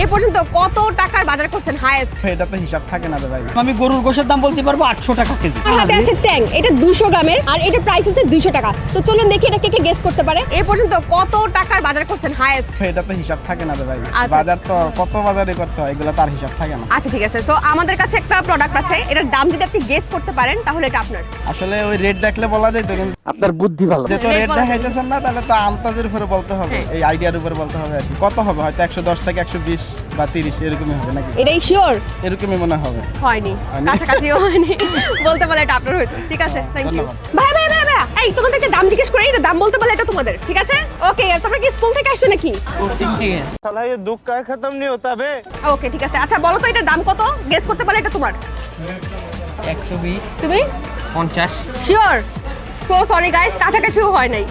এই পর্যন্ত কত টাকার বাজার করছেন হাইয়েস্ট? এটা তো হিসাব থাকে না রে ভাই। আমি গরুর গোশের দাম বলতে পারবো 800 টাকা কেজি। আমার হাতে আছে ট্যাং, এটা 200 গ্রামের আর এটা প্রাইস হচ্ছে 200 টাকা। তো চলুন দেখি এটা কে কে গেস করতে পারে। এই পর্যন্ত কত টাকার বাজার করছেন হাইয়েস্ট? এটা তো হিসাব থাকে না রে ভাই। আচ্ছা। বাজার তো কত বাজারে করতে হয় এগুলো তার হিসাব থাকে না। আচ্ছা ঠিক আছে, সো আমাদের কাছে একটা প্রোডাক্ট আছে, এটার দাম যদি আপনি গেস করতে পারেন তাহলে এটা আপনার। আসলে ওই রেট দেখলে বলা যায় তো, কিন্তু আপনার বুদ্ধি ভালো। যেহেতু Rate রেট বলা দেখাইতেছেন না তাহলে তো আন্তাজের উপরে বলতে হবে, হ্যাঁ। এই আইডিয়ার উপরে বলতে হবে আর কি। কত হবে হয়তো 110 থেকে 120 বা 30 এরকমই হবে নাকি? এটাই শিওর? এরকমই মনে হবে। হয়নি, হয়নি? কাছাকাছিও হয়নি। বলতে পারলে এটা আপনার হইতো। ঠিক আছে, থ্যাংক ইউ। ধন্যবাদ। ভাই ভাই ভাই ভাই, এই তোমাদেরকে দাম জিজ্ঞেস করে এটা দাম বলতে পারলে এটা তোমাদের। ঠিক আছে, ওকে। তোমরা কি স্কুল থেকে আসছো নাকি? সালা ये दुख का खत्म नहीं होता बे। ওকে ঠিক আছে। আচ্ছা বলো তো এটার দাম কত? গেস করতে পারলে এটা তোমার। 120 তুমি 50 শিওর? সো সরি গাইস, কাছাকাছিও হয় নাই।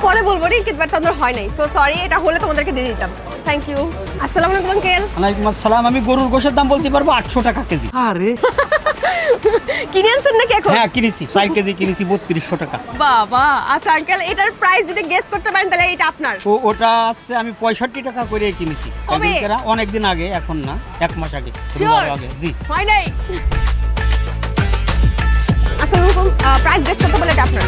পরে বলবো নি, কিন্তু তোমাদের হয় নাই। সো সরি, এটা হলে তোমাদেরকে দিয়ে দিতাম। Thank you. আসসালামু আলাইকুম আঙ্কেল। ওয়ালাইকুম আসসালাম। আমি গরুর গোশের দাম বলতে পারবো 800 টাকা কেজি। কিনে আনছেন নাকি এখন? হ্যাঁ কিনেছি, 4 কেজি কিনেছি 3200 টাকা। বাবা, আচ্ছা আঙ্কেল, এটার প্রাইস যদি গেস করতে পারেন তাহলে এটা আপনার। ওটা আছে আমি 65 টাকা করে কিনেছি। কবে? অনেকদিন আগে, এখন না, 1 মাস আগে, Sure? আগে। জি। হয় নাই। আসসালামু আলাইকুম, প্রাইস গেস করতে পারলে এটা আপনার।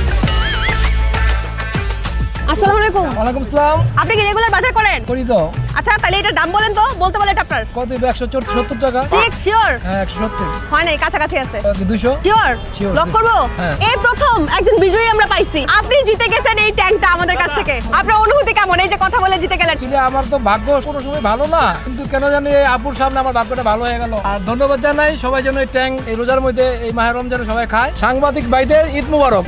আসসালামু আলাইকুম। ওয়ালাইকুম আসসালাম। আপনি কি রেগুলার বাজার করেন? করি তো। আচ্ছা তাহলে এটার দাম বলেন তো, বলতে পারলে এটা আপনার। কত 170 টাকা? ঠিক শিওর? হ্যাঁ 170। হয় নাই, কাছাকাছি আছে। 200? শিওর? Sure, lock sure. করবো? হ্যাঁ। এই প্রথম একজন বিজয়ী আমরা পাইছি। আপনি জিতে গেছেন এই ট্যাঙ্কটা আমাদের কাছ থেকে। আপনার অনুভূতি কেমন, এই যে কথা বলে জিতে গেলেন? আসলে আমার তো ভাগ্য কোনো সময় ভালো না, কিন্তু কেন জানি এই আপুর সামনে আমার ভাগ্যটা ভালো হয়ে গেল। আর ধন্যবাদ জানাই সবাই যেন এই ট্যাঙ্ক এই রোজার মধ্যে এই মাহে রমজানে সবাই খায়। সাংবাদিক ভাইদের ঈদ মুবারক।